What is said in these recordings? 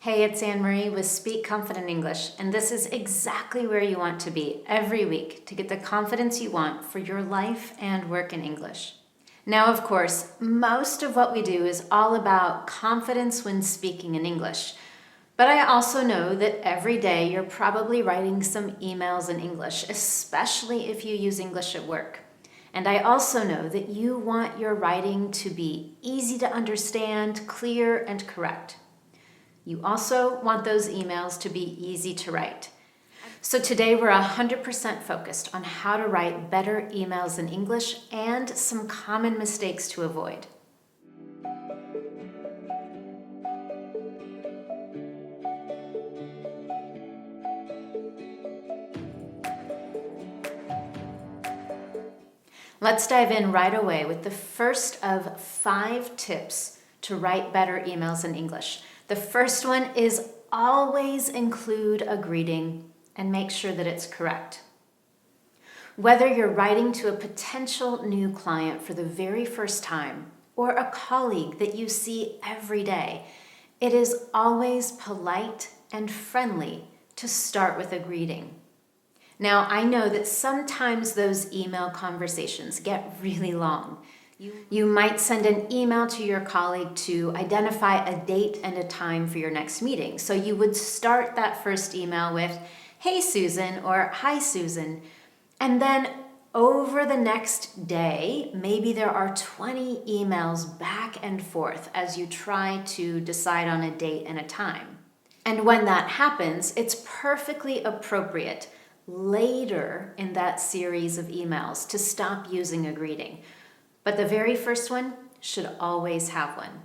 Hey, it's Annemarie with Speak Confident English, and this is exactly where you want to be every week to get the confidence you want for your life and work in English. Now, of course, most of what we do is all about confidence when speaking in English, but I also know that every day you're probably writing some emails in English, especially if you use English at work. And I also know that you want your writing to be easy to understand, clear, and correct. You also want those emails to be easy to write. So today we're 100% focused on how to write better emails in English and some common mistakes to avoid. Let's dive in right away with the first of 5 tips to write better emails in English. The first one is always include a greeting and make sure that it's correct. Whether you're writing to a potential new client for the very first time or a colleague that you see every day, it is always polite and friendly to start with a greeting. Now, I know that sometimes those email conversations get really long. You might send an email to your colleague to identify a date and a time for your next meeting. So you would start that first email with, "Hey Susan," or "Hi Susan." And then over the next day, maybe there are 20 emails back and forth as you try to decide on a date and a time. And when that happens, it's perfectly appropriate later in that series of emails to stop using a greeting. But the very first one should always have one.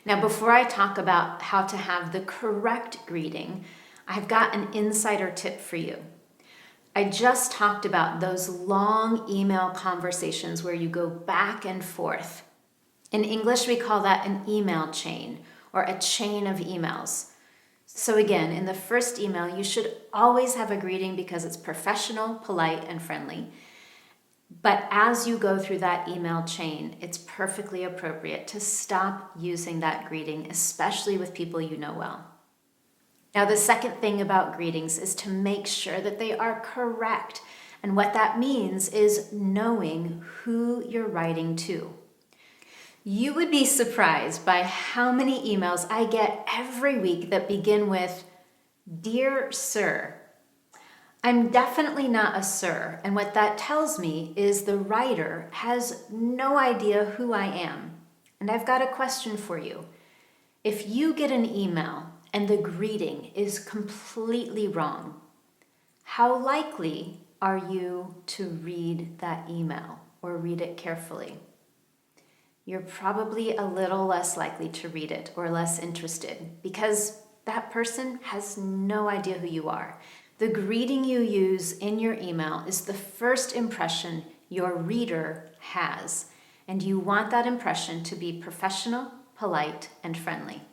Now, before I talk about how to have the correct greeting, I've got an insider tip for you. I just talked about those long email conversations where you go back and forth. In English, we call that an email chain or a chain of emails. So again, in the first email, you should always have a greeting because it's professional, polite, and friendly. But as you go through that email chain, it's perfectly appropriate to stop using that greeting, especially with people you know well. Now, the second thing about greetings is to make sure that they are correct. And what that means is knowing who you're writing to. You would be surprised by how many emails I get every week that begin with, "Dear Sir." I'm definitely not a sir, and what that tells me is the writer has no idea who I am. And I've got a question for you. If you get an email and the greeting is completely wrong, how likely are you to read that email or read it carefully? You're probably a little less likely to read it or less interested because that person has no idea who you are. The greeting you use in your email is the first impression your reader has, and you want that impression to be professional, polite, and friendly.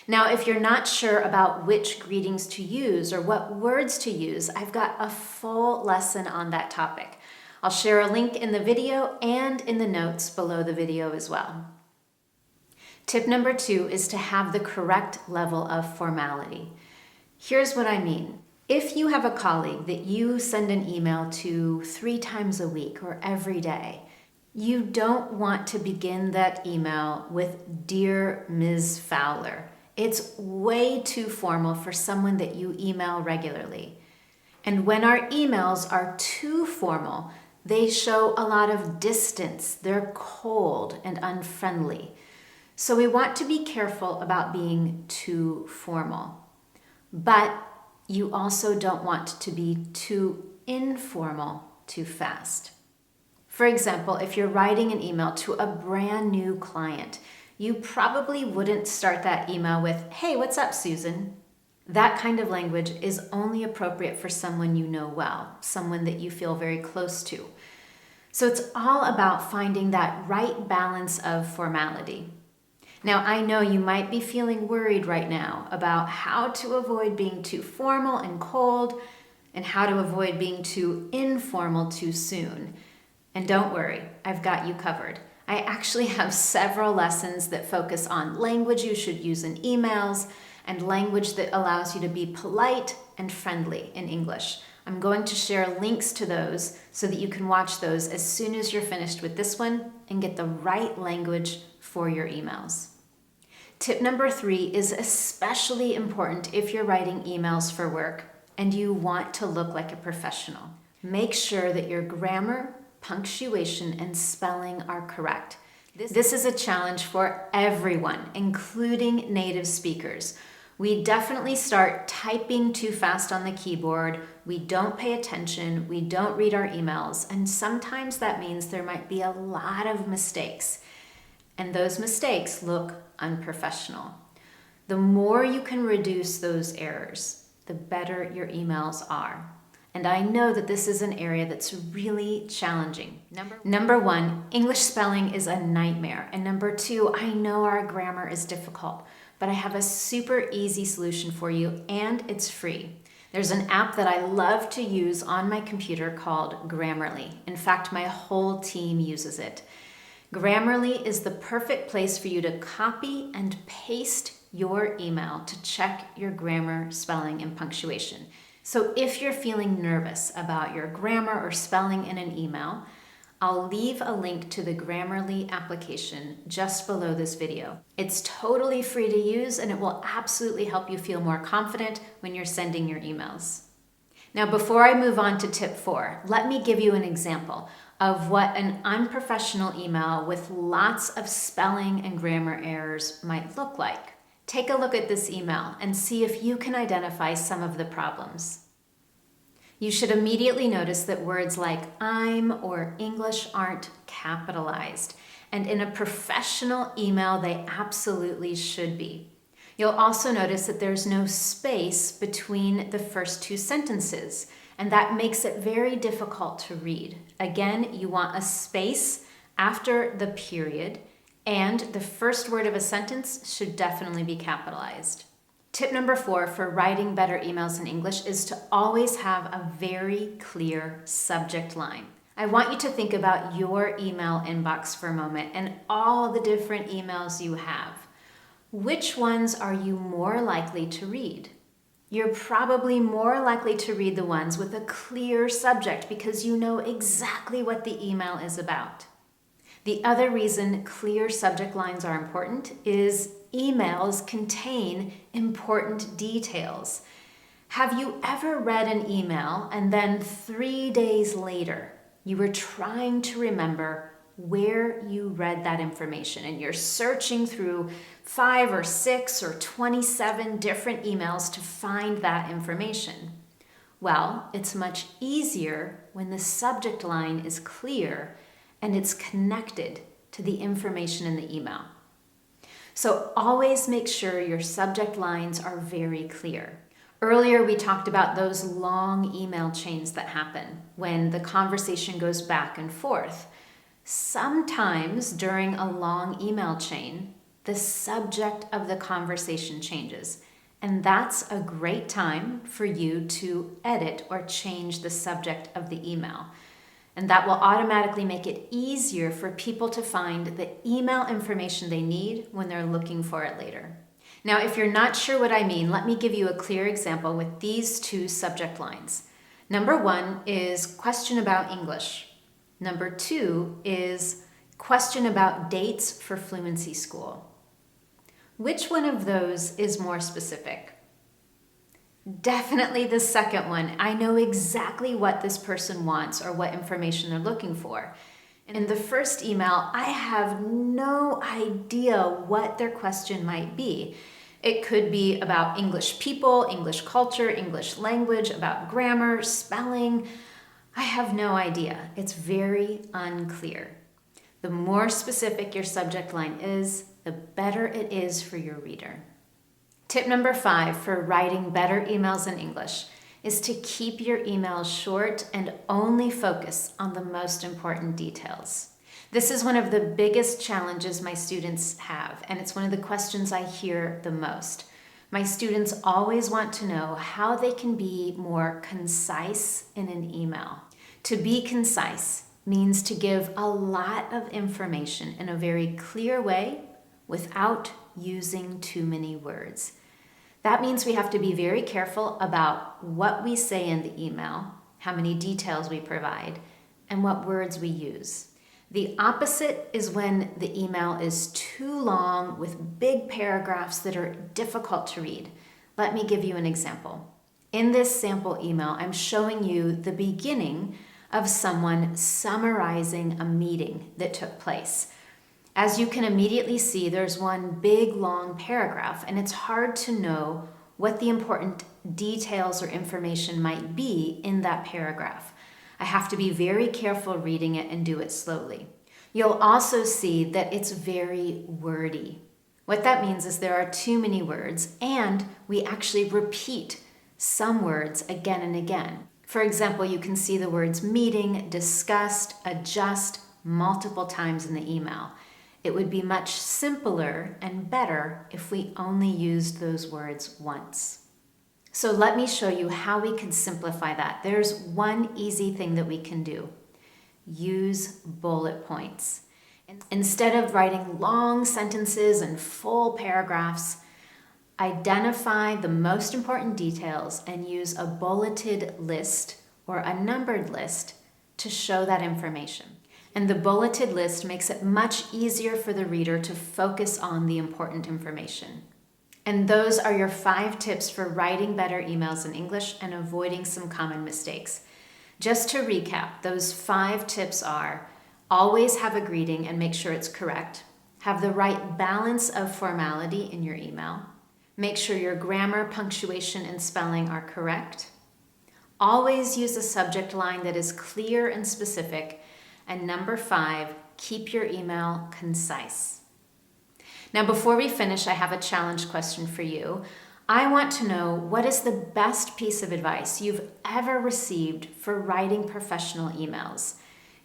Now, if you're not sure about which greetings to use or what words to use, I've got a full lesson on that topic. I'll share a link in the video and in the notes below the video as well. Tip number 2 is to have the correct level of formality. Here's what I mean. If you have a colleague that you send an email to 3 times a week or every day, you don't want to begin that email with "Dear Ms. Fowler." It's way too formal for someone that you email regularly. And when our emails are too formal, they show a lot of distance. They're cold and unfriendly. So we want to be careful about being too formal. But you also don't want to be too informal too fast. For example, if you're writing an email to a brand new client, you probably wouldn't start that email with, "Hey, what's up, Susan?" That kind of language is only appropriate for someone you know well, someone that you feel very close to. So it's all about finding that right balance of formality. Now, I know you might be feeling worried right now about how to avoid being too formal and cold and how to avoid being too informal too soon. And don't worry, I've got you covered. I actually have several lessons that focus on language you should use in emails and language that allows you to be polite and friendly in English. I'm going to share links to those so that you can watch those as soon as you're finished with this one and get the right language for your emails. Tip number 3 is especially important if you're writing emails for work and you want to look like a professional. Make sure that your grammar, punctuation, and spelling are correct. This is a challenge for everyone, including native speakers. We definitely start typing too fast on the keyboard, we don't pay attention, we don't read our emails, and sometimes that means there might be a lot of mistakes. And those mistakes look unprofessional. The more you can reduce those errors, the better your emails are. And I know that this is an area that's really challenging. Number 1, English spelling is a nightmare. And number 2, I know our grammar is difficult, but I have a super easy solution for you, and it's free. There's an app that I love to use on my computer called Grammarly. In fact, my whole team uses it. Grammarly is the perfect place for you to copy and paste your email to check your grammar, spelling, and punctuation. So if you're feeling nervous about your grammar or spelling in an email, I'll leave a link to the Grammarly application just below this video. It's totally free to use and it will absolutely help you feel more confident when you're sending your emails. Now, before I move on to tip 4, let me give you an example of what an unprofessional email with lots of spelling and grammar errors might look like. Take a look at this email and see if you can identify some of the problems. You should immediately notice that words like I'm or English aren't capitalized, and in a professional email, they absolutely should be. You'll also notice that there's no space between the first 2 sentences, and that makes it very difficult to read. Again, you want a space after the period, and the first word of a sentence should definitely be capitalized. Tip number 4 for writing better emails in English is to always have a very clear subject line. I want you to think about your email inbox for a moment and all the different emails you have. Which ones are you more likely to read? You're probably more likely to read the ones with a clear subject because you know exactly what the email is about. The other reason clear subject lines are important is emails contain important details. Have you ever read an email and then 3 days later you were trying to remember where you read that information and you're searching through 5 or 6 or 27 different emails to find that information? Well, it's much easier when the subject line is clear and it's connected to the information in the email. So always make sure your subject lines are very clear. Earlier, we talked about those long email chains that happen when the conversation goes back and forth. Sometimes during a long email chain, the subject of the conversation changes. And that's a great time for you to edit or change the subject of the email. And that will automatically make it easier for people to find the email information they need when they're looking for it later. Now, if you're not sure what I mean, let me give you a clear example with these 2 subject lines. Number 1 is question about English. Number 2 is question about dates for Fluency School. Which one of those is more specific? Definitely the second one. I know exactly what this person wants or what information they're looking for. In the first email, I have no idea what their question might be. It could be about English people, English culture, English language, about grammar, spelling. I have no idea. It's very unclear. The more specific your subject line is, the better it is for your reader. Tip number 5 for writing better emails in English is to keep your emails short and only focus on the most important details. This is one of the biggest challenges my students have, and it's one of the questions I hear the most. My students always want to know how they can be more concise in an email. To be concise means to give a lot of information in a very clear way without using too many words. That means we have to be very careful about what we say in the email, how many details we provide, and what words we use. The opposite is when the email is too long with big paragraphs that are difficult to read. Let me give you an example. In this sample email, I'm showing you the beginning of someone summarizing a meeting that took place. As you can immediately see, there's one big long paragraph, and it's hard to know what the important details or information might be in that paragraph. I have to be very careful reading it and do it slowly. You'll also see that it's very wordy. What that means is there are too many words, and we actually repeat some words again and again. For example, you can see the words meeting, discussed, adjust multiple times in the email. It would be much simpler and better if we only used those words once. So let me show you how we can simplify that. There's one easy thing that we can do. Use bullet points. Instead of writing long sentences and full paragraphs, identify the most important details and use a bulleted list or a numbered list to show that information. And the bulleted list makes it much easier for the reader to focus on the important information. And those are your 5 tips for writing better emails in English and avoiding some common mistakes. Just to recap, those 5 tips are: always have a greeting and make sure it's correct. Have the right balance of formality in your email. Make sure your grammar, punctuation, and spelling are correct. Always use a subject line that is clear and specific. And number 5, keep your email concise. Now, before we finish, I have a challenge question for you. I want to know, what is the best piece of advice you've ever received for writing professional emails?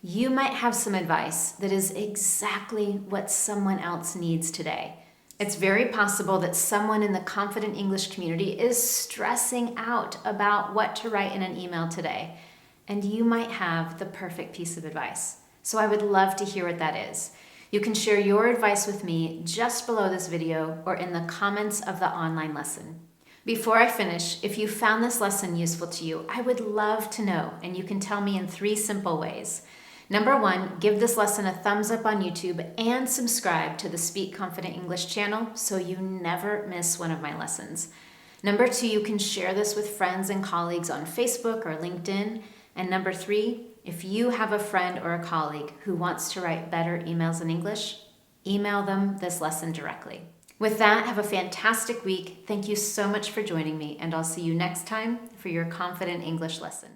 You might have some advice that is exactly what someone else needs today. It's very possible that someone in the Confident English community is stressing out about what to write in an email today, and you might have the perfect piece of advice. So I would love to hear what that is. You can share your advice with me just below this video or in the comments of the online lesson. Before I finish, if you found this lesson useful to you, I would love to know, and you can tell me in 3 simple ways. Number 1, give this lesson a thumbs up on YouTube and subscribe to the Speak Confident English channel so you never miss one of my lessons. Number 2, you can share this with friends and colleagues on Facebook or LinkedIn. And number 3, if you have a friend or a colleague who wants to write better emails in English, email them this lesson directly. With that, have a fantastic week. Thank you so much for joining me, and I'll see you next time for your Confident English lesson.